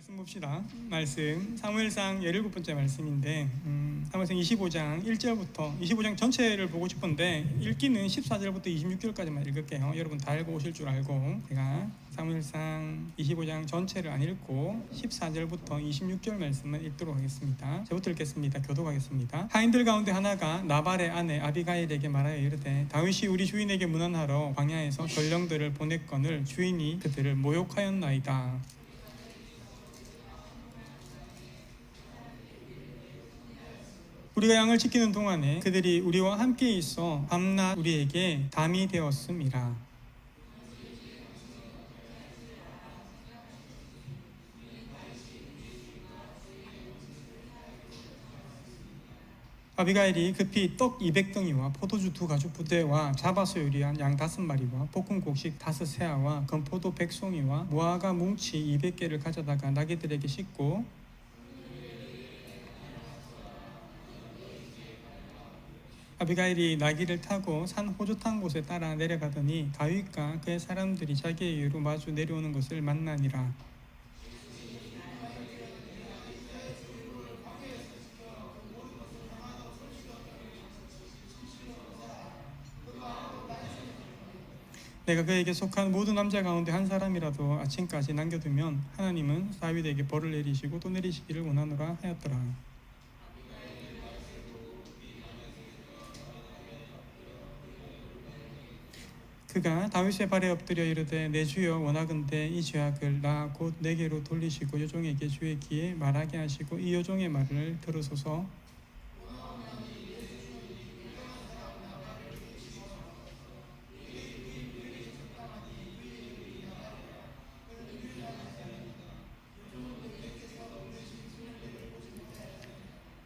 말씀 봅시다. 말씀 사무엘상 17번째 말씀인데 사무엘상 25장 1절부터 25장 전체를 보고 싶은데 읽기는 14절부터 26절까지만 읽을게요. 여러분 다 알고 오실 줄 알고 제가 사무엘상 25장 전체를 안 읽고 14절부터 26절 말씀을 읽도록 하겠습니다. 저부터 읽겠습니다. 교독하겠습니다. 하인들 가운데 하나가 나발의 아내 아비가일에게 말하여 이르되 다윗이 우리 주인에게 문안하러 광야에서 전령들을 보냈거늘 주인이 그들을 모욕하였나이다. 우리가 양을 지키는 동안에 그들이 우리와 함께 있어 밤낮 우리에게 담이 되었음이라. 아비가일이 급히 떡 200덩이와 포도주 2가죽 부대와 잡아서 요리한 양 5마리와 볶은 곡식 5세아와 건포도 100송이와 무화과 뭉치 200개를 가져다가 나귀들에게 싣고 아비가일이 나귀를 타고 산 호젓한 곳에 따라 내려가더니 다윗과 그의 사람들이 자기의 이유로 마주 내려오는 것을 만나니라. 내가 그에게 속한 모든 남자 가운데 한 사람이라도 아침까지 남겨두면 하나님은 다윗에게 벌을 내리시고 또 내리시기를 원하노라 하였더라. 그가 다윗의 발에 엎드려 이르되 내 주여 원하건대 이 죄악을 나 곧 내게로 돌리시고 여종에게 주의 귀에 말하게 하시고 이 여종의 말을 들으소서.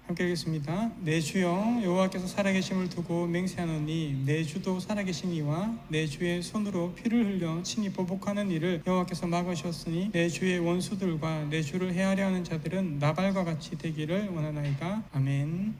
함께 읽겠습니다. 내 주여 여호와께서 살아계심을 두고 맹세하노니 내 주도 살아계시니와 내 주의 손으로 피를 흘려 친히 보복하는 일을 여호와께서 막으셨으니 내 주의 원수들과 내 주를 해하려 하는 자들은 나발과 같이 되기를 원하나이다. 아멘.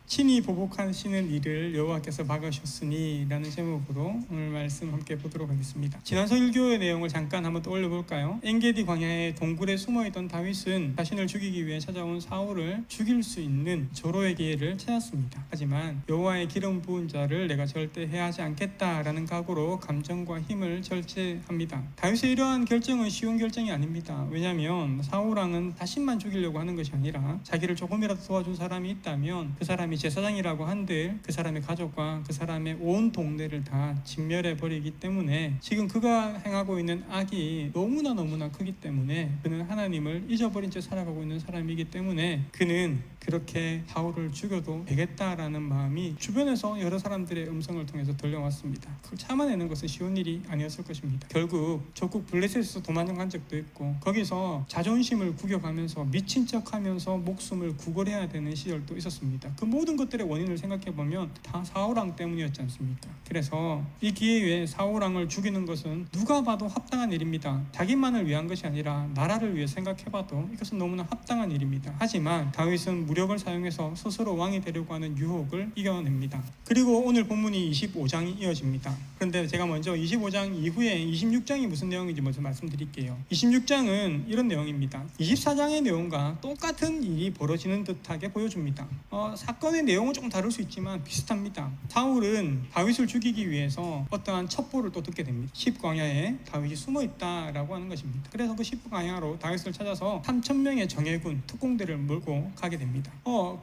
친히 보복하시는 일을 여호와께서 막으셨으니 라는 제목으로 오늘 말씀 함께 보도록 하겠습니다. 지난 설교의 내용을 잠깐 한번 떠올려 볼까요? 엔게디 광야의 동굴에 숨어있던 다윗은 자신을 죽이기 위해 찾아온 사울을 죽일 수 있는 절호의 기회를 찾았습니다. 하지만 여호와의 기름 부은 자를 내가 절대 해하지 않겠다라는 각오로 감정과 힘을 절제합니다. 다윗의 이러한 결정은 쉬운 결정이 아닙니다. 왜냐하면 사울왕은 자신만 죽이려고 하는 것이 아니라 자기를 조금이라도 도와준 사람이 있다면 그 사람이 제사장이라고 한들 그 사람의 가족과 그 사람의 온 동네를 다 진멸해 버리기 때문에 지금 그가 행하고 있는 악이 너무나 크기 때문에 그는 하나님을 잊어버린 채 살아가고 있는 사람이기 때문에 그는 그렇게 사울을 죽여도 되겠다라는 마음이 주변에서 여러 사람들의 음성을 통해서 들려왔습니다. 그걸 참아내는 것은 쉬운 일이 아니었을 것입니다. 결국 적국 블레셋에서 도망간 적도 있고 거기서 자존심을 구겨가면서 미친 척하면서 목숨을 구걸해야 되는 시절도 있었습니다. 그 모든 것들의 원인을 생각해보면 다 사울왕 때문이었지 않습니까? 그래서 이 기회에 사울왕을 죽이는 것은 누가 봐도 합당한 일입니다. 자기만을 위한 것이 아니라 나라를 위해 생각해봐도 이것은 너무나 합당한 일입니다. 하지만 다윗은 무력을 사용해서 스스로 왕이 되려고 하는 유혹을 이겨냅니다. 그리고 오늘 본문이 25장이 이어집니다. 그런데 제가 먼저 25장 이후에 26장이 무슨 내용인지 먼저 말씀드릴게요. 26장은 이런 내용입니다. 24장의 내용과 똑같은 일이 벌어지는 듯하게 보여줍니다. 사건의 내용은 조금 다를 수 있지만 비슷합니다. 사울은 다윗을 죽이기 위해서 어떠한 첩보를 또 듣게 됩니다. 십광야에 다윗이 숨어있다라고 하는 것입니다. 그래서 그 십광야로 다윗을 찾아서 3,000명의 정예군 특공대를 몰고 가게 됩니다.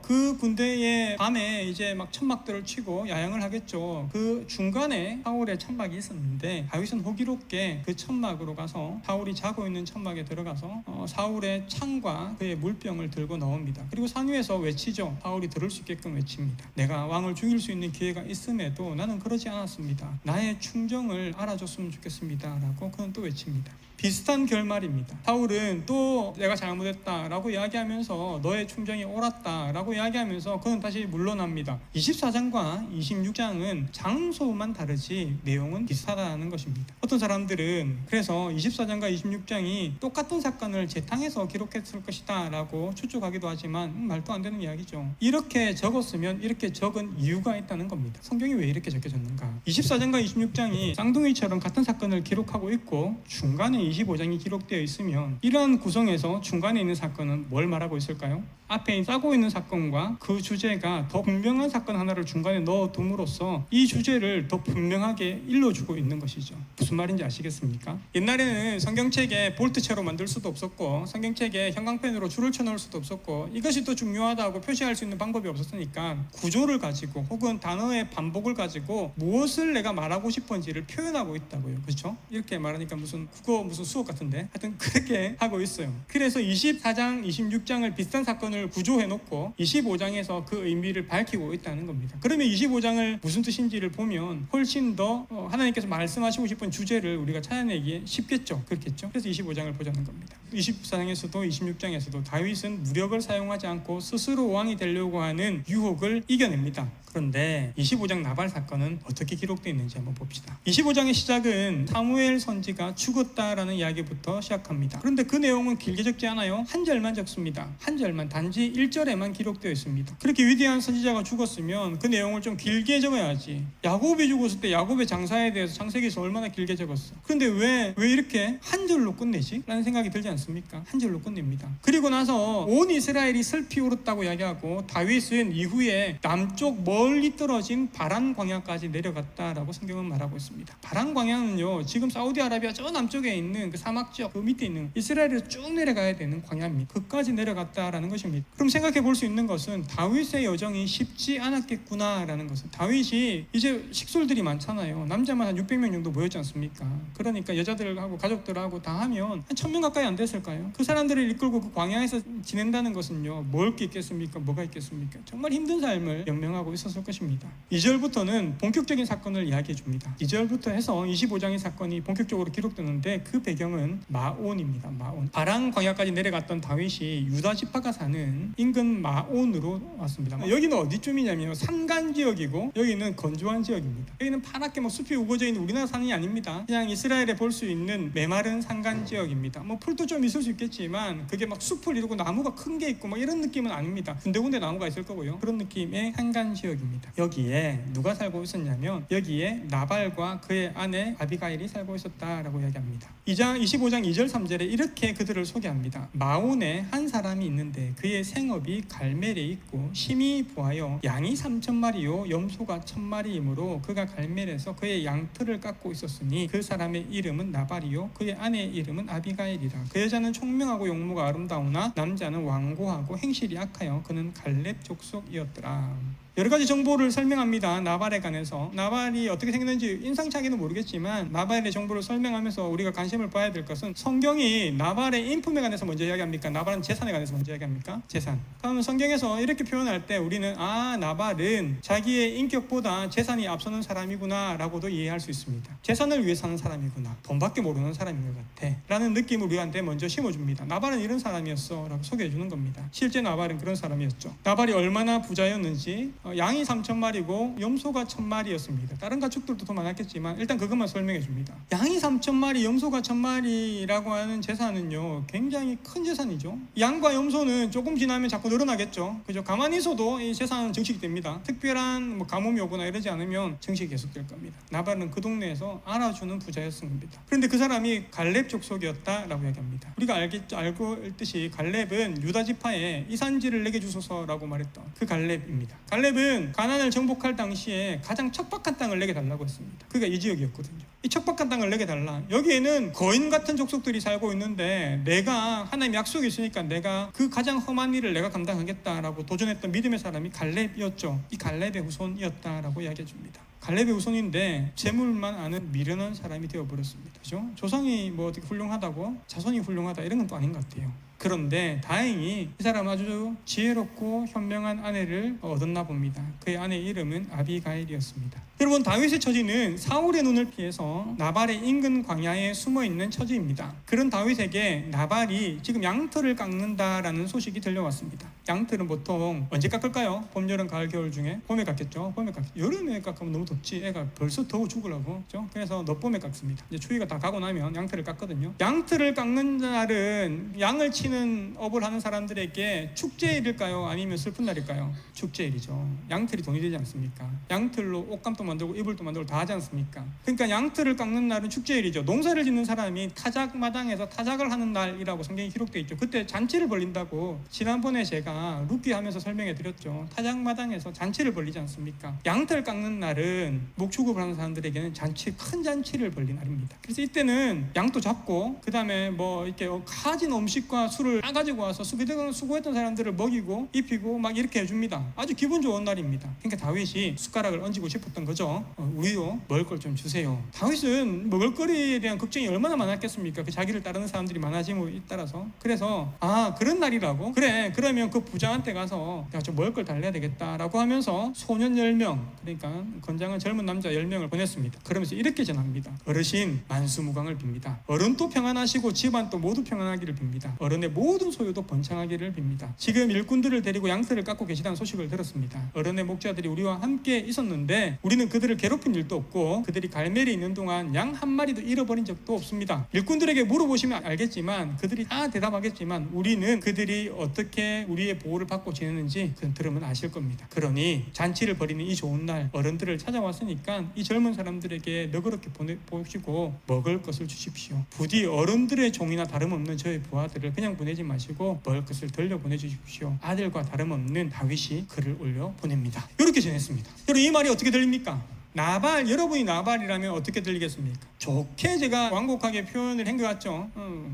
그 군대의 밤에 이제 막 천막들을 치고 야영을 하겠죠. 그 중간에 사울의 천막이 있었는데 다윗은 호기롭게 그 천막으로 가서 사울이 자고 있는 천막에 들어가서 사울의 창과 그의 물병을 들고 나옵니다. 그리고 산 위에서 외치죠. 사울이 들을 수 있게끔 외칩니다. 내가 왕을 죽일 수 있는 기회가 있음에도 나는 그러지 않았습니다. 나의 충정을 알아줬으면 좋겠습니다 라고 그는 또 외칩니다. 비슷한 결말입니다. 사울은 또 내가 잘못했다라고 이야기하면서 너의 충정이 옳았다라고 이야기하면서 그는 다시 물러납니다. 24장과 26장은 장소만 다르지 내용은 비슷하다는 것입니다. 어떤 사람들은 그래서 24장과 26장이 똑같은 사건을 재탕해서 기록했을 것이다 라고 추측하기도 하지만 말도 안 되는 이야기죠. 이렇게 적었으면 이렇게 적은 이유가 있다는 겁니다. 성경이 왜 이렇게 적혀졌는가? 24장과 26장이 쌍둥이처럼 같은 사건을 기록하고 있고 중간에 사건이 25장이 기록되어 있으면 이러한 구성에서 중간에 있는 사건은 뭘 말하고 있을까요? 앞에 싸고 있는 사건과 그 주제가 더 분명한 사건 하나를 중간에 넣어둠으로써 이 주제를 더 분명하게 일러주고 있는 것이죠. 무슨 말인지 아시겠습니까? 옛날에는 성경책에 볼트체로 만들 수도 없었고 성경책에 형광펜으로 줄을 쳐넣을 수도 없었고 이것이 더 중요하다고 표시할 수 있는 방법이 없었으니까 구조를 가지고 혹은 단어의 반복을 가지고 무엇을 내가 말하고 싶은지를 표현하고 있다고요. 그렇죠? 이렇게 말하니까 무슨 국어 무슨 수업 같은데 하여튼 그렇게 하고 있어요. 그래서 24장 26장을 비슷한 사건을 구조해놓고 25장에서 그 의미를 밝히고 있다는 겁니다. 그러면 25장을 무슨 뜻인지를 보면 훨씬 더 하나님께서 말씀하시고 싶은 주제를 우리가 찾아내기 쉽겠죠. 그렇겠죠. 그래서 25장을 보자는 겁니다. 24장에서도 26장에서도 다윗은 무력을 사용하지 않고 스스로 왕이 되려고 하는 유혹을 이겨냅니다. 그런데 25장 나발 사건은 어떻게 기록되어 있는지 한번 봅시다. 25장의 시작은 사무엘 선지가 죽었다라는 이야기부터 시작합니다. 그런데 그 내용은 길게 적지 않아요. 한 절만 적습니다. 한 절만, 단지 1절에만 기록되어 있습니다. 그렇게 위대한 선지자가 죽었으면 그 내용을 좀 길게 적어야지. 야곱이 죽었을 때 야곱의 장사에 대해서 창세기에서 얼마나 길게 적었어. 그런데 왜 이렇게 한 절로 끝내지? 라는 생각이 들지 않습니까? 한 절로 끝냅니다. 그리고 나서 온 이스라엘이 슬피 울었다고 이야기하고 다윗은 이후에 남쪽 멀리 떨어진 바란 광야까지 내려갔다라고 성경은 말하고 있습니다. 바란 광야는요, 지금 사우디아라비아 저 남쪽에 있는 그 사막 지역 그 밑에 있는 이스라엘에서 쭉 내려가야 되는 광야입니다. 그까지 내려갔다라는 것입니다. 그럼 생각해 볼 수 있는 것은 다윗의 여정이 쉽지 않았겠구나라는 것은, 다윗이 이제 식솔들이 많잖아요. 남자만 한 600명 정도 모였지 않습니까? 그러니까 여자들하고 가족들하고 다 하면 한 1000명 가까이 안 됐을까요? 그 사람들을 이끌고 그 광야에서 지낸다는 것은요, 뭘 게 있겠습니까? 뭐가 있겠습니까? 정말 힘든 삶을 연명하고 있었을 것입니다. 2절부터는 본격적인 사건을 이야기해 줍니다. 2절부터 해서 25장의 사건이 본격적으로 기록되는데 그 배경은 마온입니다. 마온. 바랑 광야까지 내려갔던 다윗이 유다 지파가 사는 인근 마온으로 왔습니다. 여기는 어디쯤이냐면 산간 지역이고 여기는 건조한 지역입니다. 여기는 파랗게 뭐 숲이 우거져 있는 우리나라 산이 아닙니다. 그냥 이스라엘에 볼 수 있는 메마른 산간 지역입니다. 뭐 풀도 좀 있을 수 있겠지만 그게 막 숲을 이루고 나무가 큰 게 있고 뭐 이런 느낌은 아닙니다. 군데군데 나무가 있을 거고요. 그런 느낌의 산간 지역입니다. 여기에 누가 살고 있었냐면 여기에 나발과 그의 아내 아비가일이 살고 있었다라고 이야기합니다. 25장 2절 3절에 이렇게 그들을 소개합니다. 마온에 한 사람이 있는데 그의 생업이 갈멜에 있고 심히 부하여 양이 3000마리요 염소가 1000마리이므로 그가 갈멜에서 그의 양털을 깎고 있었으니 그 사람의 이름은 나발이요 그의 아내의 이름은 아비가일이라. 그 여자는 총명하고 용모가 아름다우나 남자는 완고하고 행실이 악하여 그는 갈렙 족속이었더라. 여러 가지 정보를 설명합니다. 나발에 관해서. 나발이 어떻게 생겼는지 인상착의는 모르겠지만 나발의 정보를 설명하면서 우리가 관심을 봐야 될 것은, 성경이 나발의 인품에 관해서 먼저 이야기합니까? 나발은 재산에 관해서 먼저 이야기합니까? 재산. 그러면 성경에서 이렇게 표현할 때 우리는 나발은 자기의 인격보다 재산이 앞서는 사람이구나 라고도 이해할 수 있습니다. 재산을 위해 사는 사람이구나, 돈밖에 모르는 사람인 것 같아 라는 느낌을 우리한테 먼저 심어줍니다. 나발은 이런 사람이었어 라고 소개해주는 겁니다. 실제 나발은 그런 사람이었죠. 나발이 얼마나 부자였는지, 양이 3000마리고 염소가 1000마리였습니다. 다른 가축들도 더 많았겠지만 일단 그것만 설명해 줍니다. 양이 3000마리, 염소가 1000마리라고 하는 재산은요, 굉장히 큰 재산이죠. 양과 염소는 조금 지나면 자꾸 늘어나겠죠. 그죠? 가만히 있어도 이 재산은 증식이 됩니다. 특별한 뭐 가뭄이 오거나 이러지 않으면 증식이 계속될 겁니다. 나발은 그 동네에서 알아주는 부자였습니다. 그런데 그 사람이 갈렙 족속이었다라고 얘기합니다. 우리가 알고 있듯이 갈렙은 유다 지파에 이 산지를 내게 주소서라고 말했던 그 갈렙입니다. 갈렙은 가나안을 정복할 당시에 가장 척박한 땅을 내게 달라고 했습니다. 그게 이 지역이었거든요. 이 척박한 땅을 내게 달라. 여기에는 거인 같은 족속들이 살고 있는데 내가 하나님 약속이 있으니까 내가 그 가장 험한 일을 내가 감당하겠다라고 도전했던 믿음의 사람이 갈렙이었죠. 이 갈렙의 후손이었다라고 이야기해 줍니다. 갈렙의 후손인데 재물만 아는 미련한 사람이 되어버렸습니다. 그죠? 조상이 뭐 어떻게 훌륭하다고 자손이 훌륭하다 이런 건 또 아닌 것 같아요. 그런데 다행히 이 사람 아주 지혜롭고 현명한 아내를 얻었나 봅니다. 그의 아내의 이름은 아비가일이었습니다. 여러분, 다윗의 처지는 사울의 눈을 피해서 나발의 인근 광야에 숨어있는 처지입니다. 그런 다윗에게 나발이 지금 양털을 깎는다라는 소식이 들려왔습니다. 양털은 보통 언제 깎을까요? 봄, 여름, 가을, 겨울 중에 봄에 깎겠죠. 봄에 깎겠죠. 여름에 깎으면 너무 덥지. 애가 벌써 더워 죽으려고. 그렇죠? 그래서 늦봄에 깎습니다. 이제 추위가 다 가고 나면 양털을 깎거든요. 양털을 깎는 날은 양을 치는 키우는 업을 하는 사람들에게 축제일일까요? 아니면 슬픈 날일까요? 축제일이죠. 양털이 돈이 되지 않습니까? 양털로 옷감도 만들고 이불도 만들고 다 하지 않습니까? 그러니까 양털을 깎는 날은 축제일이죠. 농사를 짓는 사람이 타작마당에서 타작을 하는 날이라고 성경에 기록되어 있죠. 그때 잔치를 벌린다고 지난번에 제가 룻기 하면서 설명해 드렸죠. 타작마당에서 잔치를 벌리지 않습니까? 양털 깎는 날은 목축업을 하는 사람들에게는 큰 잔치를 벌린 날입니다. 그래서 이때는 양도 잡고 그 다음에 뭐 이렇게 가진 음식과 술을 따가지고 와서 수고했던 사람들을 먹이고 입히고 막 이렇게 해줍니다. 아주 기분 좋은 날입니다. 그러니까 다윗이 숟가락을 얹고 싶었던 거죠. 우리도 먹을 걸 좀 주세요. 다윗은 먹을거리에 대한 걱정이 얼마나 많았겠습니까? 그 자기를 따르는 사람들이 많아짐에 따라서. 그래서 그런 날이라고? 그래, 그러면 그 부장한테 가서 내가 좀 먹을 걸 달래야 되겠다라고 하면서 소년 10명, 그러니까 건장한 젊은 남자 10명을 보냈습니다. 그러면서 이렇게 전합니다. 어르신 만수무강을 빕니다. 어른도 평안하시고 집안도 모두 평안하기를 빕니다. 어른의 모든 소유도 번창하기를 빕니다. 지금 일꾼들을 데리고 양털을 깎고 계시다는 소식을 들었습니다. 어른의 목자들이 우리와 함께 있었는데 우리는 그들을 괴롭힌 일도 없고 그들이 갈멜에 있는 동안 양 한 마리도 잃어버린 적도 없습니다. 일꾼들에게 물어보시면 알겠지만 그들이 다 대답하겠지만 우리는 그들이 어떻게 우리의 보호를 받고 지내는지 들으면 아실 겁니다. 그러니 잔치를 벌이는 이 좋은 날 어른들을 찾아왔으니까 이 젊은 사람들에게 너그럽게 보시고 먹을 것을 주십시오. 부디 어른들의 종이나 다름없는 저의 부하들을 그냥 보내지 마시고 먹을 것을 들려 보내주십시오. 아들과 다름없는 다윗이 글을 올려 보냅니다. 이렇게 전했습니다. 여러분, 이 말이 어떻게 들립니까? 여러분이 나발이라면 어떻게 들리겠습니까? 좋게 제가 완곡하게 표현을 한 것 같죠?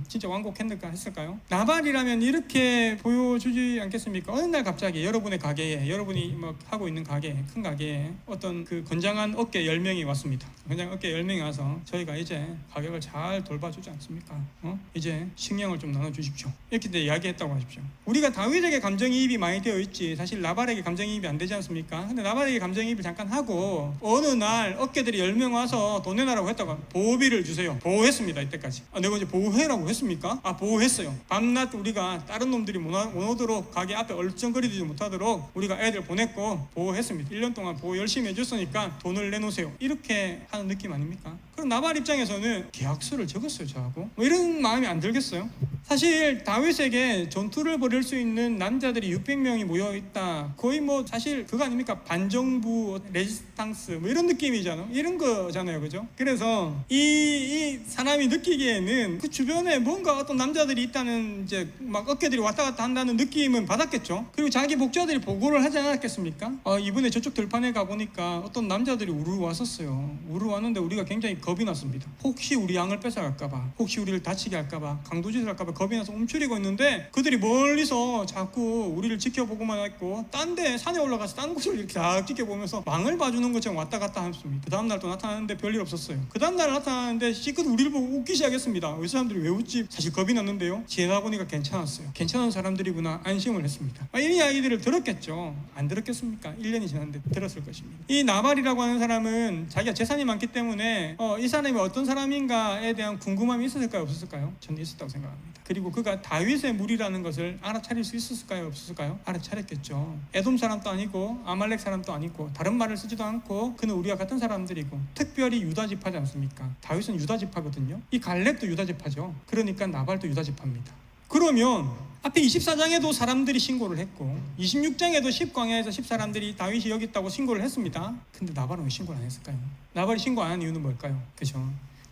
진짜 완곡했을까요? 나발이라면 이렇게 보여주지 않겠습니까? 어느 날 갑자기 여러분의 가게에, 여러분이 막 하고 있는 가게, 큰 가게에 어떤 그 건장한 어깨 10명이 왔습니다. 건장한 어깨 10명이 와서 저희가 이제 가격을 잘 돌봐주지 않습니까? 이제 식량을 좀 나눠주십시오. 이렇게 이야기했다고 하십시오. 우리가 다윗에게 감정이입이 많이 되어 있지 사실 나발에게 감정이입이 안 되지 않습니까? 근데 나발에게 감정이입을 잠깐 하고 어느 날 어깨들이 10명 와서 돈 내놔라고 했다가 보호비를 주세요. 보호했습니다. 이때까지. 내가 이제 보호해라고 했습니까? 보호했어요. 밤낮 우리가 다른 놈들이 못 오도록 가게 앞에 얼쩡거리지 못하도록 우리가 애들 보냈고 보호했습니다. 1년 동안 보호 열심히 해줬으니까 돈을 내놓으세요. 이렇게 하는 느낌 아닙니까? 그럼 나발 입장에서는 계약서를 적었어요. 저하고 이런 마음이 안 들겠어요? 사실 다윗에게 전투를 벌일 수 있는 남자들이 600명이 모여있다. 거의 사실 그거 아닙니까? 반정부 레지스탕스 이런 느낌이잖아요. 이런 거잖아요. 그죠? 그래서 이 사람이 느끼기에는 그 주변에 뭔가 어떤 남자들이 있다는 이제 막 어깨들이 왔다 갔다 한다는 느낌은 받았겠죠. 그리고 자기 목자들이 보고를 하지 않았겠습니까? 이번에 저쪽 들판에 가보니까 어떤 남자들이 우르르 왔었어요. 우르르 왔는데 우리가 굉장히 겁이 났습니다. 혹시 우리 양을 뺏어갈까봐, 혹시 우리를 다치게 할까봐, 강도짓을 할까봐 겁이 나서 움츠리고 있는데 그들이 멀리서 자꾸 우리를 지켜보고만 했고 딴 데 산에 올라가서 딴 곳을 이렇게 다 지켜보면서 망을 봐주는 것처럼 왔다 갔다 했습니다. 그 다음날 또 나타나는데 별일 없었어요. 그 다음날 나타나는데 시컷 우리를 보고 웃기 시작했습니다. 이 사람들이 왜 웃지? 사실 겁이 났는데요. 지나 보니까 괜찮았어요. 괜찮은 사람들이구나 안심을 했습니다. 이런 이야기들을 들었겠죠. 안 들었겠습니까? 1년이 지났는데 들었을 것입니다. 이 나발이라고 하는 사람은 자기가 재산이 많기 때문에 이 사람이 어떤 사람인가에 대한 궁금함이 있었을까요? 없었을까요? 저는 있었다고 생각합니다. 그리고 그가 다윗의 무리라는 것을 알아차릴 수 있었을까요? 없었을까요? 알아차렸겠죠. 에돔 사람도 아니고 아말렉 사람도 아니고 다른 말을 쓰지도 않고 그는 우리와 같은 사람들이고 특별히 유다 지파지 않습니까? 다윗은 유다 지파거든요. 이 갈렙도 유다 지파죠. 그러니까 나발도 유다 지파입니다. 그러면 앞에 24장에도 사람들이 신고를 했고 26장에도 10광야에서 10사람들이 다윗이 여기 있다고 신고를 했습니다. 근데 나발은 왜 신고를 안 했을까요? 나발이 신고 안 한 이유는 뭘까요? 그죠?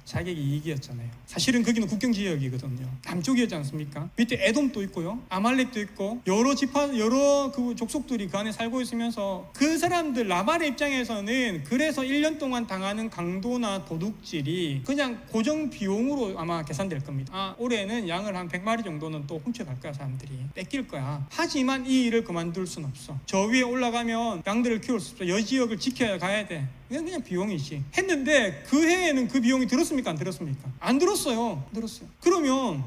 자격이 이익이었잖아요. 사실은 거기는 국경지역이거든요. 남쪽이었지 않습니까? 밑에 에돔도 있고요, 아말렉도 있고 여러 그 족속들이 그 안에 살고 있으면서 그 사람들 나발의 입장에서는 그래서 1년 동안 당하는 강도나 도둑질이 그냥 고정 비용으로 아마 계산될 겁니다. 올해는 양을 한 100마리 정도는 또 훔쳐갈 거야. 사람들이 뺏길 거야. 하지만 이 일을 그만둘 순 없어. 저 위에 올라가면 양들을 키울 수 없어. 여지역을 지켜야 가야 돼. 그냥 비용이지. 했는데 그 해에는 그 비용이 들었습니까? 안 들었습니까? 안 들었어요. 안 들었어요. 그러면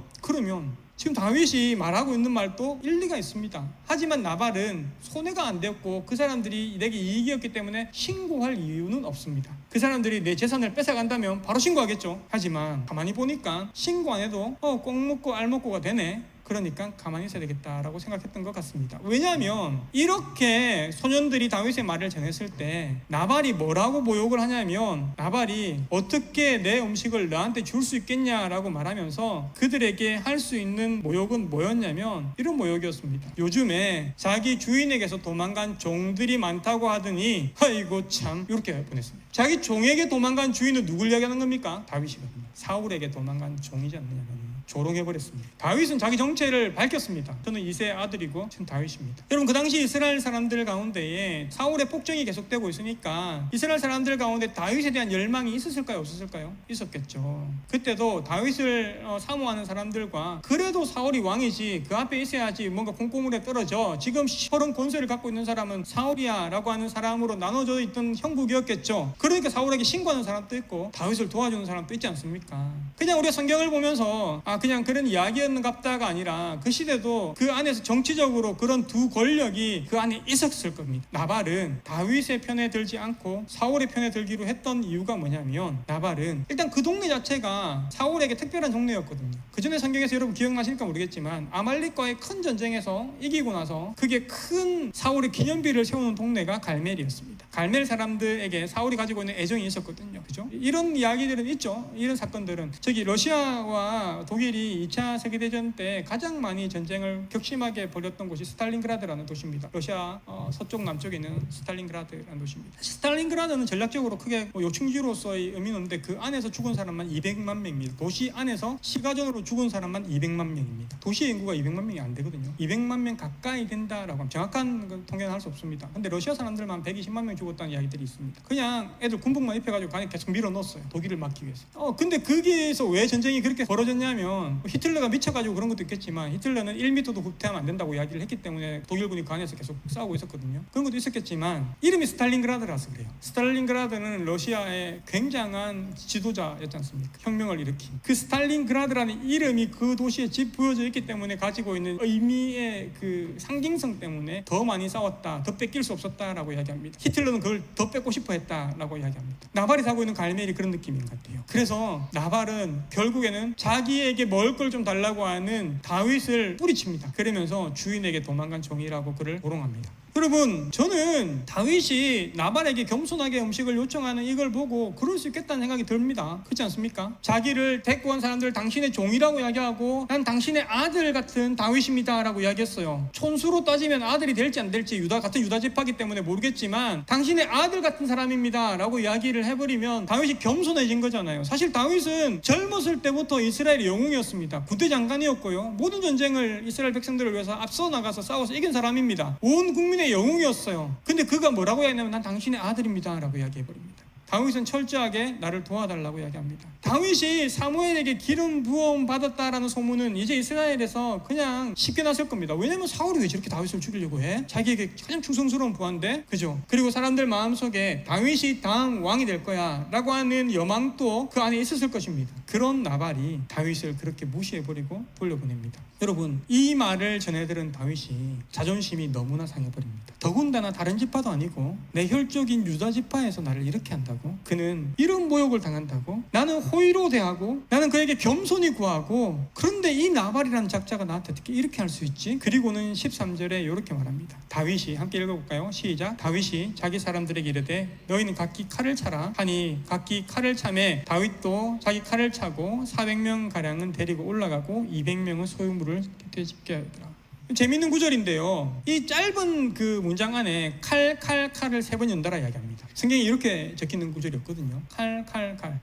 지금 다윗이 말하고 있는 말도 일리가 있습니다. 하지만 나발은 손해가 안 되었고 그 사람들이 내게 이익이었기 때문에 신고할 이유는 없습니다. 그 사람들이 내 재산을 뺏어간다면 바로 신고하겠죠. 하지만 가만히 보니까 신고 안 해도 꼭 먹고 알 먹고가 되네. 그러니까 가만히 있어야 되겠다라고 생각했던 것 같습니다. 왜냐하면 이렇게 소년들이 다윗의 말을 전했을 때 나발이 뭐라고 모욕을 하냐면, 나발이 어떻게 내 음식을 너한테 줄 수 있겠냐라고 말하면서 그들에게 할 수 있는 모욕은 뭐였냐면 이런 모욕이었습니다. 요즘에 자기 주인에게서 도망간 종들이 많다고 하더니 아이고 참, 이렇게 보냈습니다. 자기 종에게 도망간 주인은 누굴 이야기하는 겁니까? 다윗이거든요. 사울에게 도망간 종이지 않느냐는 조롱해버렸습니다. 다윗은 자기 정체를 밝혔습니다. 저는 이세의 아들이고 전 다윗입니다. 여러분, 그 당시 이스라엘 사람들 가운데에 사울의 폭정이 계속되고 있으니까 이스라엘 사람들 가운데 다윗에 대한 열망이 있었을까요? 없었을까요? 있었겠죠. 그때도 다윗을 사모하는 사람들과 그래도 사울이 왕이지, 그 앞에 있어야지, 뭔가 콩고물에 떨어져, 지금 시퍼런 권세를 갖고 있는 사람은 사울이야 라고 하는 사람으로 나눠져 있던 형국이었겠죠. 그러니까 사울에게 신고하는 사람도 있고 다윗을 도와주는 사람도 있지 않습니까? 그냥 우리가 성경을 보면서 그냥 그런 이야기였는갑다가 아니라 그 시대도 그 안에서 정치적으로 그런 두 권력이 그 안에 있었을 겁니다. 나발은 다윗의 편에 들지 않고 사울의 편에 들기로 했던 이유가 뭐냐면, 나발은 일단 그 동네 자체가 사울에게 특별한 동네였거든요. 그 전에 성경에서 여러분 기억나실까 모르겠지만 아말렉과의 큰 전쟁에서 이기고 나서 그게 큰 사울의 기념비를 세우는 동네가 갈멜이었습니다. 갈멜 사람들에게 사울이 가지고 있는 애정이 있었거든요. 그죠? 이런 이야기들은 있죠. 이런 사건들은 저기 러시아와 독일이 2차 세계대전 때 가장 많이 전쟁을 격심하게 벌였던 곳이 스탈린그라드라는 도시입니다. 러시아 서쪽 남쪽에 있는 스탈린그라드라는 도시입니다. 스탈린그라드는 전략적으로 크게 요충지로서의 의미는 없는데 그 안에서 죽은 사람만 200만 명입니다. 도시 안에서 시가전으로 죽은 사람만 200만 명입니다. 도시 인구가 200만 명이 안 되거든요. 200만 명 가까이 된다라고 하면 정확한 통계는 할 수 없습니다. 근데 러시아 사람들만 120만 명 죽었다는 이야기들이 있습니다. 그냥 애들 군복만 입혀가지고 간에 계속 밀어넣었어요. 독일을 막기 위해서. 근데 거기에서 왜 전쟁이 그렇게 벌어졌냐면, 히틀러가 미쳐가지고 그런 것도 있겠지만 히틀러는 1m도 후퇴하면 안 된다고 이야기를 했기 때문에 독일군이 그 안에서 계속 싸우고 있었거든요. 그런 것도 있었겠지만 이름이 스탈린그라드라서 그래요. 스탈린그라드는 러시아의 굉장한 지도자였지 않습니까? 혁명을 일으킨 그 스탈린그라드라는 이름이 그 도시에 짚부어져 있기 때문에 가지고 있는 의미의 그 상징성 때문에 더 많이 싸웠다, 더 뺏길 수 없었다라고 이야기합니다. 히틀러는 그걸 더 뺏고 싶어 했다라고 이야기합니다. 나발이 사고 있는 갈멜이 그런 느낌인 것 같아요. 그래서 나발은 결국에는 자기에게 먹을 걸 좀 달라고 하는 다윗을 뿌리칩니다. 그러면서 주인에게 도망간 종이라고 그를 조롱합니다. 여러분, 저는 다윗이 나발에게 겸손하게 음식을 요청하는 이걸 보고 그럴 수 있겠다는 생각이 듭니다. 그렇지 않습니까? 자기를 데리고 온 사람들 당신의 종이라고 이야기하고, 난 당신의 아들 같은 다윗입니다 라고 이야기했어요. 촌수로 따지면 아들이 될지 안 될지 같은 유다 지파기 때문에 모르겠지만 당신의 아들 같은 사람입니다 라고 이야기를 해버리면 다윗이 겸손해진 거잖아요. 사실 다윗은 젊었을 때부터 이스라엘의 영웅이었습니다. 부대 장관이었고요, 모든 전쟁을 이스라엘 백성들을 위해서 앞서 나가서 싸워서 이긴 사람입니다. 온 국민의 영웅이었어요. 근데 그가 뭐라고 이야기하냐면 난 당신의 아들입니다 라고 이야기해버립니다. 다윗은 철저하게 나를 도와달라고 이야기합니다. 다윗이 사무엘에게 기름 부음 받았다라는 소문은 이제 이스라엘에서 그냥 쉽게 났을 겁니다. 왜냐면 사울이 왜 저렇게 다윗을 죽이려고 해? 자기에게 가장 충성스러운 부하인데, 그죠? 그리고 사람들 마음속에 다윗이 다음 왕이 될 거야 라고 하는 여망도 그 안에 있었을 것입니다. 그런 나발이 다윗을 그렇게 무시해버리고 돌려보냅니다. 여러분, 이 말을 전해들은 다윗이 자존심이 너무나 상해버립니다. 더군다나 다른 지파도 아니고 내 혈족인 유다 지파에서 나를 이렇게 한다고? 그는 이런 모욕을 당한다고? 나는 호의로 대하고 나는 그에게 겸손히 구하고, 그런데 이 나발이라는 작자가 나한테 어떻게 이렇게 할 수 있지? 그리고는 13절에 이렇게 말합니다. 다윗이, 함께 읽어볼까요? 시작. 다윗이 자기 사람들에게 이르되 너희는 각기 칼을 차라 하니 각기 칼을 차매 다윗도 자기 칼을 차고 400명 가량은 데리고 올라가고 200명은 소유물을 되짚게 하더라. 재미있는 구절인데요, 이 짧은 그 문장 안에 칼을 3번 연달아 이야기합니다. 성경에 이렇게 적혀있는 구절이었거든요. 칼.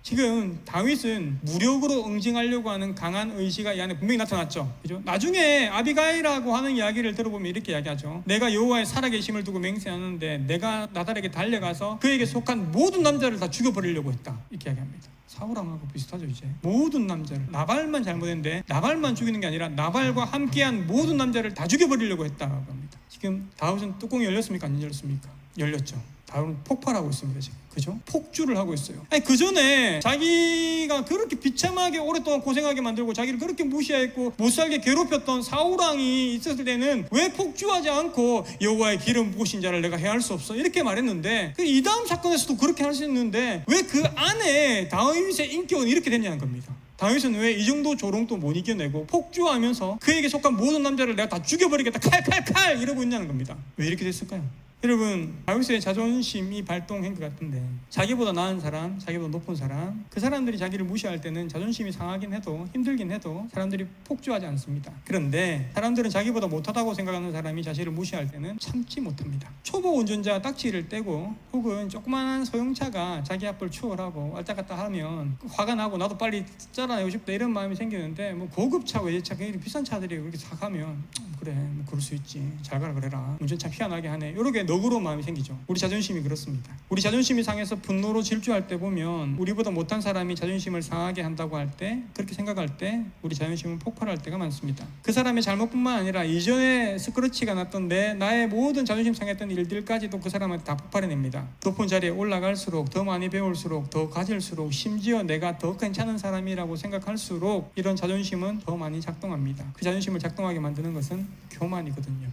지금 다윗은 무력으로 응징하려고 하는 강한 의지가 이 안에 분명히 나타났죠. 그죠? 나중에 아비가일이라고 하는 이야기를 들어보면 이렇게 이야기하죠. 내가 여호와의 살아계심을 두고 맹세하는데 내가 나달에게 달려가서 그에게 속한 모든 남자를 다 죽여버리려고 했다, 이렇게 이야기합니다. 사울왕하고 비슷하죠. 이제 모든 남자를, 나발만 잘못했는데 나발만 죽이는 게 아니라 나발과 함께한 모든 남자를 다 죽여버리려고 했다고 합니다. 지금 다윗은 뚜껑이 열렸습니까? 안 열렸습니까? 열렸죠. 다윗은 폭발하고 있습니다. 지금, 그죠? 폭주를 하고 있어요. 아니, 그 전에 자기가 그렇게 비참하게 오랫동안 고생하게 만들고 자기를 그렇게 무시했고 못살게 괴롭혔던 사울왕이 있었을 때는 왜 폭주하지 않고 여호와의 기름 부으신 자를 내가 해할 수 없어 이렇게 말했는데, 이 다음 사건에서도 그렇게 할 수 있는데 왜 그 안에 다윗의 인격은 이렇게 됐냐는 겁니다. 다윗은 왜 이 정도 조롱도 못 이겨내고 폭주하면서 그에게 속한 모든 남자를 내가 다 죽여버리겠다 칼칼칼 이러고 있냐는 겁니다. 왜 이렇게 됐을까요? 여러분, 다윗의 자존심이 발동한 것 같은데, 자기보다 나은 사람, 자기보다 높은 사람, 그 사람들이 자기를 무시할 때는 자존심이 상하긴 해도, 힘들긴 해도 사람들이 폭주하지 않습니다. 그런데 사람들은 자기보다 못하다고 생각하는 사람이 자신을 무시할 때는 참지 못합니다. 초보 운전자 딱지를 떼고 혹은 조그마한 소형차가 자기 앞을 추월하고 왔다 갔다 하면 화가 나고 나도 빨리 쩔어내고 싶다 이런 마음이 생기는데, 뭐 고급차, 외제차, 굉장히 비싼 차들이 그렇게 싹 하면 그래, 뭐 그럴 수 있지, 잘 가라 그래라, 운전 참 희한하게 하네, 이렇게 너그러운 마음이 생기죠. 우리 자존심이 그렇습니다. 우리 자존심이 상해서 분노로 질주할 때 보면, 우리보다 못한 사람이 자존심을 상하게 한다고 할 때, 그렇게 생각할 때 우리 자존심은 폭발할 때가 많습니다. 그 사람의 잘못뿐만 아니라 이전에 스크래치가 났던 나의 모든 자존심 상했던 일들까지도 그 사람한테 다 폭발해냅니다. 높은 자리에 올라갈수록, 더 많이 배울수록, 더 가질수록, 심지어 내가 더 괜찮은 사람이라고 생각할수록 이런 자존심은 더 많이 작동합니다. 그 자존심을 작동하게 만드는 것은 교만이거든요.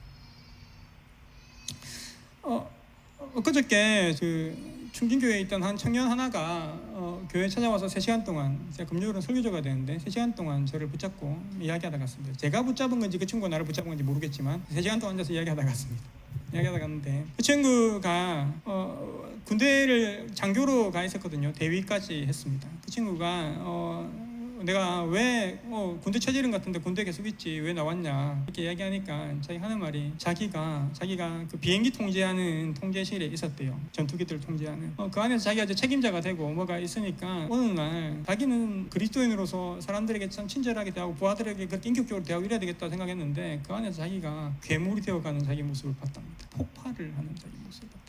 엊그저께 충진교회에 있던 한 청년 하나가 교회에 찾아와서 3시간 동안, 제가 금요일은 설교자가 되는데 3시간 동안 저를 붙잡고 이야기하다 갔습니다. 제가 붙잡은 건지 그 친구가 나를 붙잡은 건지 모르겠지만 3시간 동안 앉아서 이야기하다 갔습니다. 이야기하다 갔는데 그 친구가 군대를 장교로 가 있었거든요. 대위까지 했습니다. 그 친구가 내가 왜 군대 처지는 같은데 군대 계속 있지 왜 나왔냐 이렇게 이야기하니까 자기 하는 말이, 자기가 그 비행기 통제하는 통제실에 있었대요. 전투기들 통제하는 그 안에서 자기가 이제 책임자가 되고 뭐가 있으니까 어느 날 자기는 그리스도인으로서 사람들에게 참 친절하게 대하고 부하들에게 그렇게 인격적으로 대하고 이래야 되겠다 생각했는데, 그 안에서 자기가 괴물이 되어가는 자기 모습을 봤답니다. 폭발을 하는 자기 모습을 봤답니다.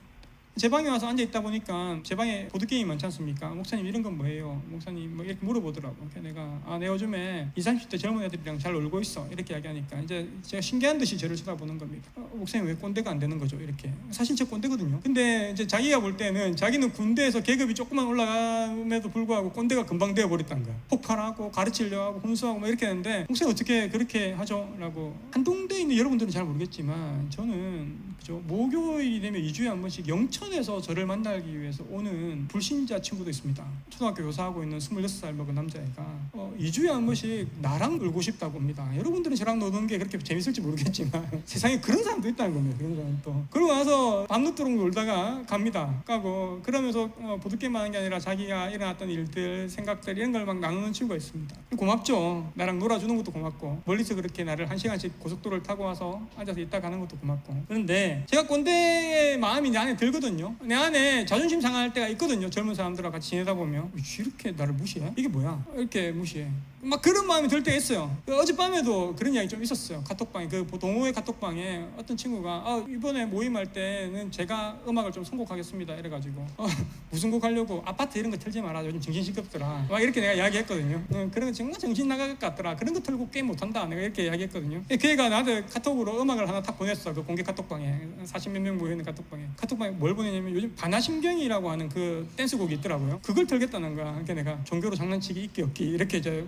제 방에 와서 앉아있다 보니까 제 방에 보드게임이 많지 않습니까? 목사님 이런 건 뭐예요? 목사님 뭐 이렇게 물어보더라고. 그래서 내가 내가 요즘에 20, 30대 젊은 애들이랑 잘 놀고 있어 이렇게 이야기하니까 이제 제가 신기한 듯이 저를 쳐다보는 겁니다. 목사님 왜 꼰대가 안 되는 거죠? 이렇게. 사실 제 꼰대거든요. 근데 이제 자기가 볼 때는 자기는 군대에서 계급이 조금만 올라감에도 불구하고 꼰대가 금방 되어버렸다는 거야. 폭발하고 가르치려고 하고 훈수하고 막 이렇게 하는데, 목사님 어떻게 그렇게 하죠? 라고. 한동대에 있는 여러분들은 잘 모르겠지만 저는 모교일이 되면 2주에 한 번씩 영천에서 저를 만나기 위해서 오는 불신자 친구도 있습니다. 초등학교 교사하고 있는 26살 먹은 남자애가 2주에 한 번씩 나랑 놀고 싶다고 합니다. 여러분들은 저랑 노는 게 그렇게 재밌을지 모르겠지만 세상에 그런 사람도 있다는 겁니다. 그런 사람도. 그러고 나서 밤늦도록 놀다가 갑니다. 가고 그러면서 보드게임 하는 게 아니라 자기가 일어났던 일들, 생각들 이런 걸 막 나누는 친구가 있습니다. 고맙죠. 나랑 놀아주는 것도 고맙고, 멀리서 그렇게 나를 1시간씩 고속도로를 타고 와서 앉아서 있다 가는 것도 고맙고. 그런데 제가 꼰대의 마음이 내 안에 들거든요. 내 안에 자존심 상할 때가 있거든요. 젊은 사람들과 같이 지내다 보면 이렇게 나를 무시해? 이게 뭐야? 이렇게 무시해. 막 그런 마음이 들 때가 있어요. 어젯밤에도 그런 이야기 좀 있었어요. 카톡방에, 그 동호회 카톡방에 어떤 친구가 이번에 모임할 때는 제가 음악을 좀 선곡하겠습니다 이래가지고 무슨 곡 하려고, 아파트 이런 거 틀지 마라, 요즘 정신 시끄럽더라 막 이렇게 내가 이야기했거든요. 그런 거 정말 정신 나갈 것 같더라, 그런 거 틀고 게임 못한다, 내가 이렇게 이야기했거든요. 그 애가 나한테 카톡으로 음악을 하나 딱 보냈어. 그 공개 카톡방에 40몇 명 모여있는 카톡방에 뭘 보내냐면 요즘 반야심경이라고 하는 그 댄스곡이 있더라고요. 그걸 틀겠다는 거야. 그러니까 내가 종교로 장난치기 있기 없기 이렇게 이제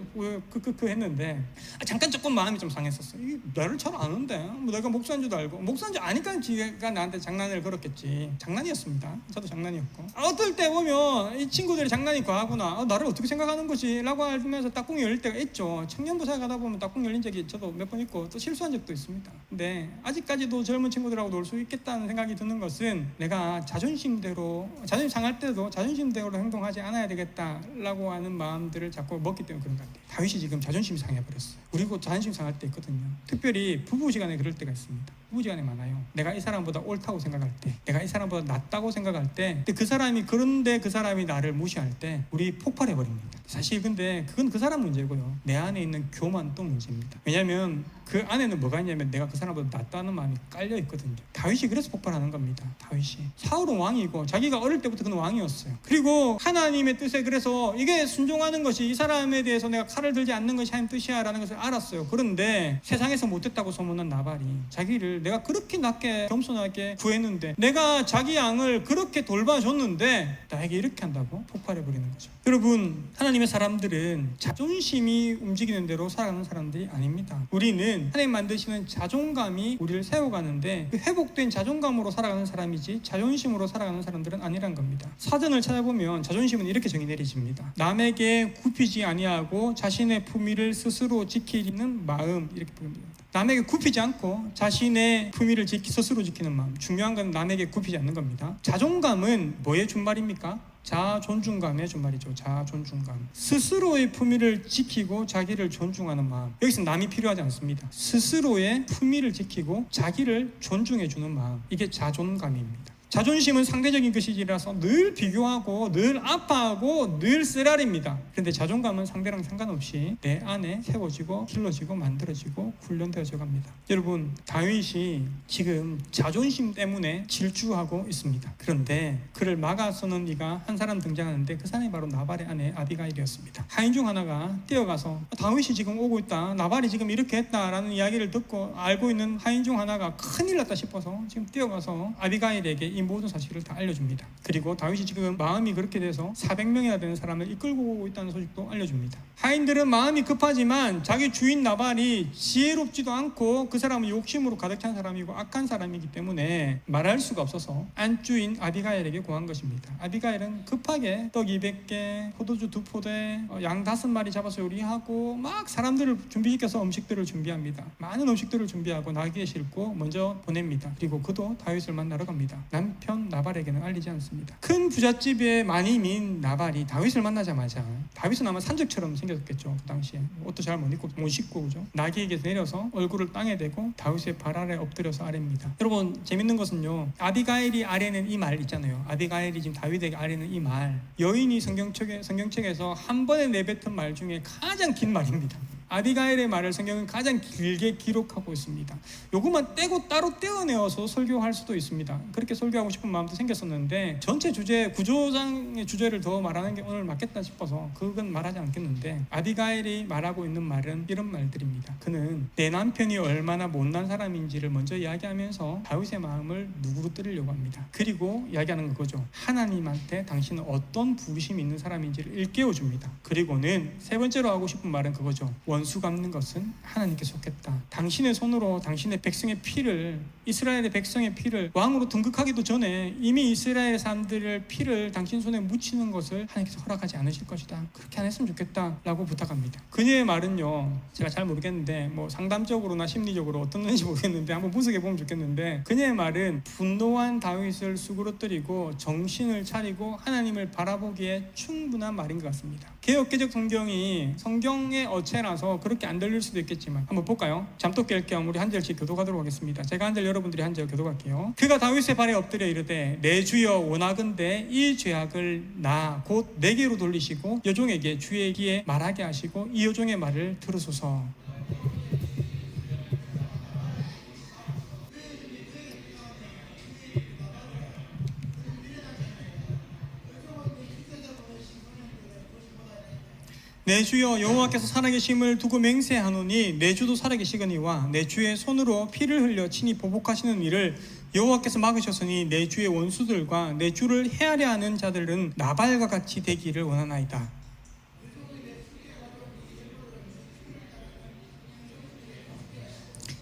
했는데 잠깐 조금 마음이 좀 상했었어요. 나를 잘 아는데 뭐 내가 목사인 줄도 알고, 목사인 줄 아니까 지가 나한테 장난을 걸었겠지. 장난이었습니다. 저도 장난이었고. 어떨 때 보면 이 친구들이 장난이 과하구나, 나를 어떻게 생각하는 거지 라고 하면서 딱꿍이 열릴 때가 있죠. 청년부사에 가다 보면 딱꿍 열린 적이 저도 몇 번 있고 또 실수한 적도 있습니다. 근데 아직까지도 젊은 친구들하고 놀 수 있겠다는 생각이 드는 것은, 내가 자존심 상할 때도 자존심대로 행동하지 않아야 되겠다라고 하는 마음들을 자꾸 먹기 때문에 그런 것 같아요. 다윗이 지금 자존심이 상해버렸어요. 그리고 자존심 상할 때 있거든요. 특별히 부부지간에 그럴 때가 있습니다. 부부지간에 많아요. 내가 이 사람보다 옳다고 생각할 때, 내가 이 사람보다 낫다고 생각할 때, 근데 그 사람이 나를 무시할 때 우리 폭발해버립니다. 사실 근데 그건 그 사람 문제고요. 내 안에 있는 교만도 문제입니다. 왜냐하면 그 안에는 뭐가 있냐면 내가 그 사람보다 낫다는 마음이 깔려있거든요. 다윗이 그래서 폭발하는 겁니다. 다윗이. 사울은 왕이고 자기가 어릴 때부터 그는 왕이었어요. 그리고 하나님의 뜻에, 그래서 이게 순종하는 것이, 이 사람에 대해서 내가 칼을 들지 않는 것이 하나님 뜻이야 라는 것을 알았어요. 그런데 세상에서 못됐다고 소문난 나발이 자기를 자기를 내가 그렇게 낮게 겸손하게 구했는데, 내가 자기 양을 그렇게 돌봐줬는데 나에게 이렇게 한다고 폭발해버리는 거죠. 여러분, 하나님의 사람들은 자존심이 움직이는 대로 살아가는 사람들이 아닙니다. 우리는 하나님 만드시는 자존감이 우리를 세워가는데, 그 회복된 자존감으로 살아가는 사람이지 자존심으로 살아가는 사람들은 아니란 겁니다. 사전을 찾아보면 자존심은 이렇게 정의 내리집니다. 남에게 굽히지 아니하고 자신의 품위를 스스로 지키는 마음, 이렇게 부릅니다. 남에게 굽히지 않고 자신의 품위를 스스로 지키는 마음. 중요한 건 남에게 굽히지 않는 겁니다. 자존감은 뭐의 준말입니까? 자존중감의 준말이죠. 자존중감. 스스로의 품위를 지키고 자기를 존중하는 마음. 여기서 남이 필요하지 않습니다. 스스로의 품위를 지키고 자기를 존중해주는 마음. 이게 자존감입니다. 자존심은 상대적인 것이라서 늘 비교하고 늘 아파하고 늘 쓰라립니다. 그런데 자존감은 상대랑 상관없이 내 안에 세워지고 길러지고 만들어지고 훈련되어져 갑니다. 여러분, 다윗이 지금 자존심 때문에 질주하고 있습니다. 그런데 그를 막아서는 이가 한 사람 등장하는데, 그 사람이 바로 나발의 아내 아비가일이었습니다. 하인 중 하나가 뛰어가서 다윗이 지금 오고 있다, 나발이 지금 이렇게 했다라는 이야기를 듣고 알고 있는 하인 중 하나가 큰일 났다 싶어서 지금 뛰어가서 아비가일에게 이 모든 사실을 다 알려줍니다. 그리고 다윗이 지금 마음이 그렇게 돼서 400명이나 되는 사람을 이끌고 오고 있다는 소식도 알려줍니다. 하인들은 마음이 급하지만 자기 주인 나발이 지혜롭지도 않고 그 사람은 욕심으로 가득 찬 사람이고 악한 사람이기 때문에 말할 수가 없어서 안주인 아비가일에게 고한 것입니다. 아비가일은 급하게 떡 200개, 포도주 2포대, 양 5마리 잡아서 요리하고 막 사람들을 준비시켜서 음식들을 준비합니다. 많은 음식들을 준비하고 나귀에 싣고 먼저 보냅니다. 그리고 그도 다윗을 만나러 갑니다. 남편 나발에게는 알리지 않습니다. 큰 부잣집의 마님인 나발이 다윗을 만나자마자, 다윗은 아마 산적처럼 생겼겠죠. 그 당시에 옷도 잘 못 입고 못 씻고, 그죠? 나귀에게 내려서 얼굴을 땅에 대고 다윗의 발 아래 엎드려서 아래입니다. 여러분, 재밌는 것은요, 아비가일이 아래는 이 말 있잖아요. 아비가일이 지금 다윗에게 아래는 이 말, 여인이 성경책에서 한 번에 내뱉은 말 중에 가장 긴 말입니다. 아비가일의 말을 성경은 가장 길게 기록하고 있습니다. 요것만 떼고 따로 떼어내어서 설교할 수도 있습니다. 그렇게 설교하고 싶은 마음도 생겼었는데, 전체 주제, 구조상의 주제를 더 말하는 게 오늘 맞겠다 싶어서 그건 말하지 않겠는데, 아비가일이 말하고 있는 말은 이런 말들입니다. 그는 내 남편이 얼마나 못난 사람인지를 먼저 이야기하면서 다윗의 마음을 누그러뜨리려고 합니다. 그리고 이야기하는 거죠. 하나님한테 당신은 어떤 부심이 있는 사람인지를 일깨워줍니다. 그리고는 세 번째로 하고 싶은 말은 그거죠. 원수 갚는 것은 하나님께 속했다. 당신의 손으로 당신의 백성의 피를, 이스라엘의 백성의 피를 왕으로 등극하기도 전에 이미 이스라엘 사람들의 피를 당신 손에 묻히는 것을 하나님께서 허락하지 않으실 것이다. 그렇게 안 했으면 좋겠다 라고 부탁합니다. 그녀의 말은요, 제가 잘 모르겠는데 상담적으로나 심리적으로 어떤 건지 모르겠는데 한번 분석해 보면 좋겠는데, 그녀의 말은 분노한 다윗을 수그러뜨리고 정신을 차리고 하나님을 바라보기에 충분한 말인 것 같습니다. 개역개적 성경의 어체라서 그렇게 안 들릴 수도 있겠지만 한번 볼까요? 잠도 깰 겸 우리 한 절씩 교독하도록 하겠습니다. 제가 한 절, 여러분들이 한 절 교독할게요. 그가 다윗의 발에 엎드려 이르되, 내 주여 원하건대 이 죄악을 나 곧 내게로 돌리시고 여종에게 주의 귀에 말하게 하시고 이 여종의 말을 들으소서. 내 주여 여호와께서 살아계심을 두고 맹세하노니 내 주도 살아계시거니와 내 주의 손으로 피를 흘려 친히 보복하시는 일을 여호와께서 막으셨으니 내 주의 원수들과 내 주를 헤아려 하는 자들은 나발과 같이 되기를 원하나이다.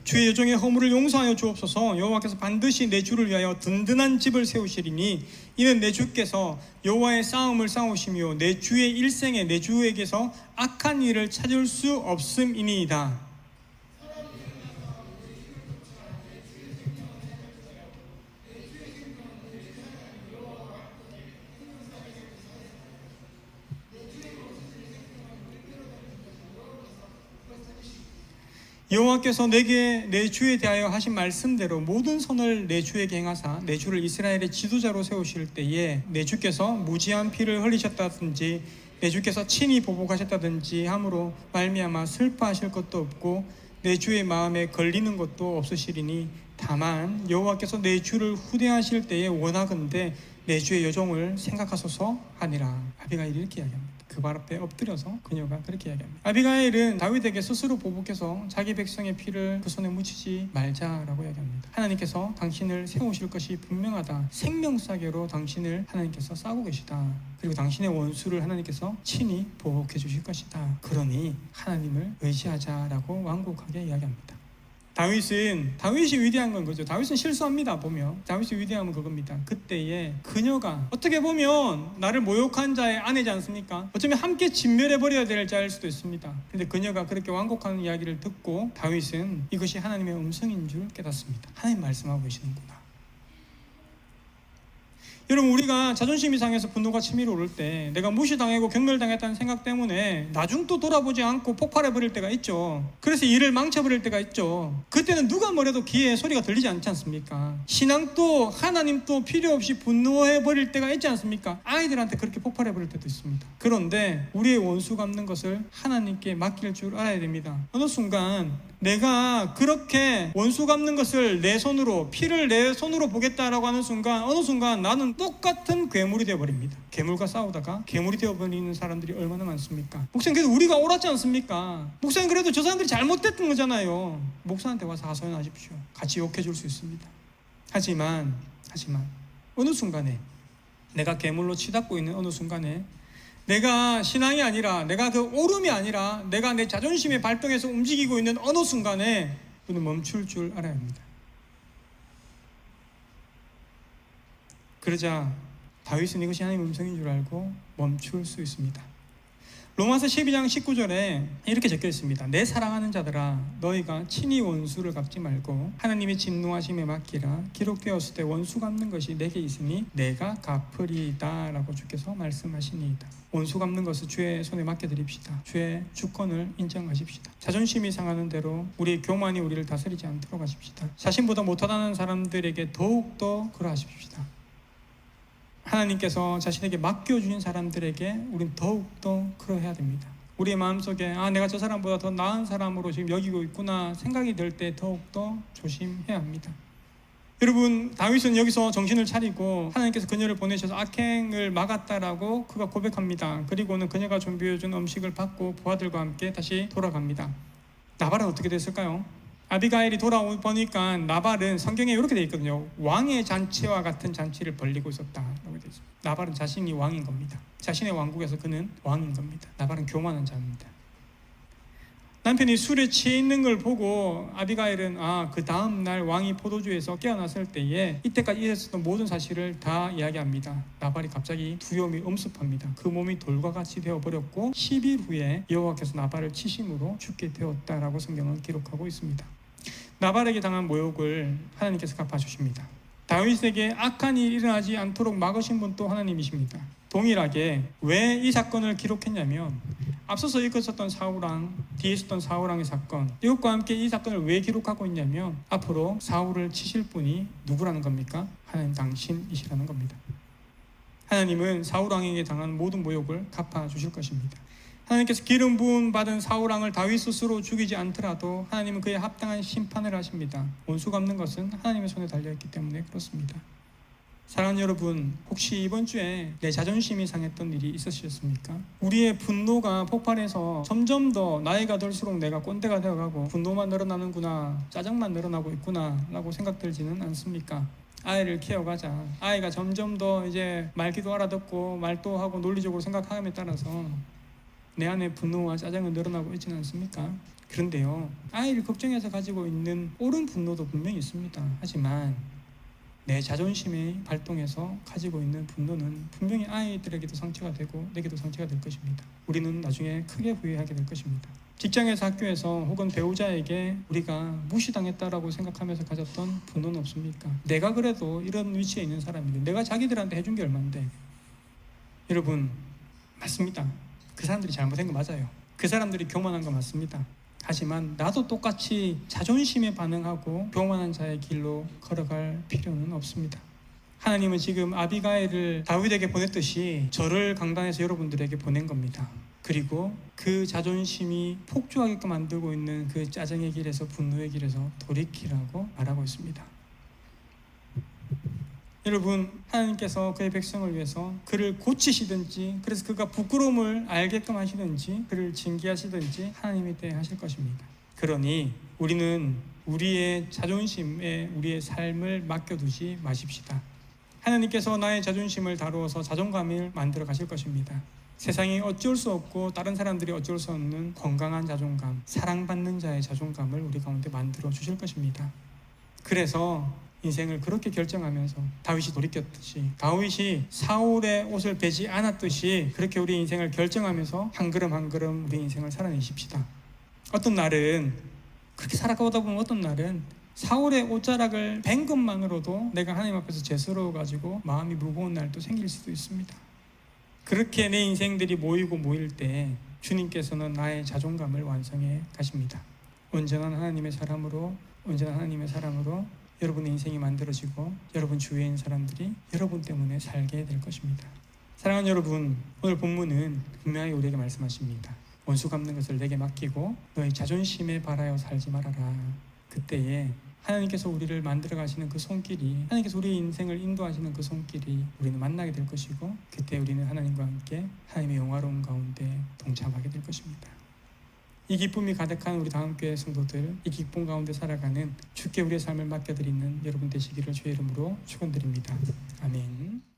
주의 여종의 허물을 용서하여 주옵소서. 여호와께서 반드시 내 주를 위하여 든든한 집을 세우시리니 이는 내 주께서 여호와의 싸움을 싸우시며 내 주의 일생에 내 주에게서 악한 일을 찾을 수 없음이니이다. 여호와께서 내게 내 주에 대하여 하신 말씀대로 모든 선을 내 주에게 행하사 내 주를 이스라엘의 지도자로 세우실 때에 내 주께서 무지한 피를 흘리셨다든지 내 주께서 친히 보복하셨다든지 함으로 말미암아 슬퍼하실 것도 없고 내 주의 마음에 걸리는 것도 없으시리니 다만 여호와께서 내 주를 후대하실 때에 원하건대 내 주의 여종을 생각하소서 하니라. 아비가일이 이렇게 이야기합니다. 그 발 앞에 엎드려서 그녀가 그렇게 이야기합니다. 아비가일은 다윗에게 스스로 보복해서 자기 백성의 피를 그 손에 묻히지 말자라고 이야기합니다. 하나님께서 당신을 세우실 것이 분명하다. 생명사계로 당신을 하나님께서 싸고 계시다. 그리고 당신의 원수를 하나님께서 친히 보복해 주실 것이다. 그러니 하나님을 의지하자라고 완곡하게 이야기합니다. 다윗이 위대한 건 거죠. 다윗은 실수합니다. 보면 다윗이 위대한 건 그겁니다. 그때에 그녀가 어떻게 보면 나를 모욕한 자의 아내지 않습니까? 어쩌면 함께 진멸해버려야 될 자일 수도 있습니다. 근데 그녀가 그렇게 완곡하는 이야기를 듣고 다윗은 이것이 하나님의 음성인 줄 깨닫습니다. 하나님 말씀하고 계시는구나. 여러분, 우리가 자존심이 상해서 분노가 치밀어 오를 때 내가 무시당하고 경멸당했다는 생각 때문에 나중도 돌아보지 않고 폭발해버릴 때가 있죠. 그래서 일을 망쳐버릴 때가 있죠. 그때는 누가 뭐래도 귀에 소리가 들리지 않지 않습니까? 신앙도 하나님도 필요 없이 분노해버릴 때가 있지 않습니까? 아이들한테 그렇게 폭발해버릴 때도 있습니다. 그런데 우리의 원수 갚는 것을 하나님께 맡길 줄 알아야 됩니다. 어느 순간 내가 그렇게 원수 갚는 것을 내 손으로, 피를 내 손으로 보겠다라고 하는 순간 어느 순간 나는 똑같은 괴물이 되어버립니다. 괴물과 싸우다가 괴물이 되어버리는 사람들이 얼마나 많습니까? 목사님, 그래도 우리가 옳았지 않습니까? 목사님, 그래도 저 사람들이 잘못됐던 거잖아요. 목사한테 와서 하소연하십시오. 같이 욕해 줄 수 있습니다. 하지만 어느 순간에 내가 괴물로 치닫고 있는 어느 순간에 내가 신앙이 아니라, 내가 그 오름이 아니라 내가 내 자존심의 발동에서 움직이고 있는 어느 순간에 우리는 멈출 줄 알아야 합니다. 그러자 다윗은 이것이 하나님의 음성인 줄 알고 멈출 수 있습니다. 로마서 12장 19절에 이렇게 적혀 있습니다. 내 사랑하는 자들아, 너희가 친히 원수를 갚지 말고 하나님의 진노하심에 맡기라. 기록되었을 때 원수 갚는 것이 내게 있으니 내가 갚으리이다 라고 주께서 말씀하시니이다. 원수 갚는 것을 주의 손에 맡겨드립시다. 주의 주권을 인정하십시다. 자존심이 상하는 대로 우리의 교만이 우리를 다스리지 않도록 하십시다. 자신보다 못하다는 사람들에게 더욱더 그러하십시다. 하나님께서 자신에게 맡겨주신 사람들에게 우리는 더욱더 그러해야 됩니다. 우리의 마음속에 내가 저 사람보다 더 나은 사람으로 지금 여기고 있구나 생각이 들 때 더욱더 조심해야 합니다. 여러분, 다윗은 여기서 정신을 차리고 하나님께서 그녀를 보내셔서 악행을 막았다라고 그가 고백합니다. 그리고는 그녀가 준비해준 음식을 받고 부하들과 함께 다시 돌아갑니다. 나발은 어떻게 됐을까요? 아비가일이 돌아보니까 나발은 성경에 이렇게 되어 있거든요. 왕의 잔치와 같은 잔치를 벌이고 있었다라고 되어 있습니다. 나발은 자신이 왕인 겁니다. 자신의 왕국에서 그는 왕인 겁니다. 나발은 교만한 자입니다. 남편이 술에 취해 있는 걸 보고 아비가일은 그 다음 날 왕이 포도주에서 깨어났을 때에 이때까지 있었던 모든 사실을 다 이야기합니다. 나발이 갑자기 두려움이 엄습합니다. 그 몸이 돌과 같이 되어버렸고 10일 후에 여호와께서 나발을 치심으로 죽게 되었다라고 성경은 기록하고 있습니다. 나발에게 당한 모욕을 하나님께서 갚아주십니다. 다윗에게 악한 일이 일어나지 않도록 막으신 분도 하나님이십니다. 동일하게 왜 이 사건을 기록했냐면 앞서서 읽었었던 사울왕, 뒤에 있었던 사울왕의 사건, 이것과 함께 이 사건을 왜 기록하고 있냐면 앞으로 사울을 치실 분이 누구라는 겁니까? 하나님 당신이시라는 겁니다. 하나님은 사울왕에게 당한 모든 모욕을 갚아주실 것입니다. 하나님께서 기름 부음 받은 사울왕을 다윗 스스로 죽이지 않더라도 하나님은 그에 합당한 심판을 하십니다. 원수 갚는 것은 하나님의 손에 달려있기 때문에 그렇습니다. 사랑하는 여러분, 혹시 이번 주에 내 자존심이 상했던 일이 있으셨습니까? 우리의 분노가 폭발해서 점점 더 나이가 들수록 내가 꼰대가 되어가고 분노만 늘어나는구나, 짜증만 늘어나고 있구나 라고 생각들지는 않습니까? 아이를 키워가자. 아이가 점점 더 이제 말귀도 알아듣고 말도 하고 논리적으로 생각함에 따라서 내 안에 분노와 짜증은 늘어나고 있지는 않습니까? 그런데요, 아이를 걱정해서 가지고 있는 옳은 분노도 분명히 있습니다. 하지만 내 자존심의 발동에서 가지고 있는 분노는 분명히 아이들에게도 상처가 되고 내게도 상처가 될 것입니다. 우리는 나중에 크게 후회하게 될 것입니다. 직장에서, 학교에서 혹은 배우자에게 우리가 무시당했다라고 생각하면서 가졌던 분노는 없습니까? 내가 그래도 이런 위치에 있는 사람인데 내가 자기들한테 해준 게 얼만데. 여러분, 맞습니다. 그 사람들이 잘못한 거 맞아요. 그 사람들이 교만한 거 맞습니다. 하지만 나도 똑같이 자존심에 반응하고 교만한 자의 길로 걸어갈 필요는 없습니다. 하나님은 지금 아비가일을 다윗에게 보냈듯이 저를 강단에서 여러분들에게 보낸 겁니다. 그리고 그 자존심이 폭주하게끔 만들고 있는 그 짜증의 길에서, 분노의 길에서 돌이키라고 말하고 있습니다. 여러분, 하나님께서 그의 백성을 위해서 그를 고치시든지, 그래서 그가 부끄러움을 알게끔 하시든지, 그를 징계하시든지 하나님이 대하실 것입니다. 그러니 우리는 우리의 자존심에 우리의 삶을 맡겨두지 마십시다. 하나님께서 나의 자존심을 다루어서 자존감을 만들어 가실 것입니다. 세상이 어쩔 수 없고 다른 사람들이 어쩔 수 없는 건강한 자존감, 사랑받는 자의 자존감을 우리 가운데 만들어 주실 것입니다. 그래서 인생을 그렇게 결정하면서 다윗이 돌이켰듯이, 다윗이 사울의 옷을 베지 않았듯이, 그렇게 우리 인생을 결정하면서 한 걸음 한 걸음 우리 인생을 살아내십시다. 어떤 날은 그렇게 살아가다 보면 어떤 날은 사울의 옷자락을 벤 것만으로도 내가 하나님 앞에서 죄스러워가지고 마음이 무거운 날도 생길 수도 있습니다. 그렇게 내 인생들이 모일 때 주님께서는 나의 자존감을 완성해 가십니다. 온전한 하나님의 사람으로 여러분의 인생이 만들어지고 여러분 주위에 있는 사람들이 여러분 때문에 살게 될 것입니다. 사랑하는 여러분, 오늘 본문은 분명히 우리에게 말씀하십니다. 원수 갚는 것을 내게 맡기고 너의 자존심에 발하여 살지 말아라. 그때에 하나님께서 우리를 만들어 가시는 그 손길이, 하나님께서 우리 인생을 인도하시는 그 손길이 우리는 만나게 될 것이고, 그때 우리는 하나님과 함께 하나님의 영화로운 가운데 동참하게 될 것입니다. 이 기쁨이 가득한 우리 다음교회 성도들, 이 기쁨 가운데 살아가는 주께 우리의 삶을 맡겨드리는 여러분 되시기를 주의 이름으로 축원드립니다. 아멘.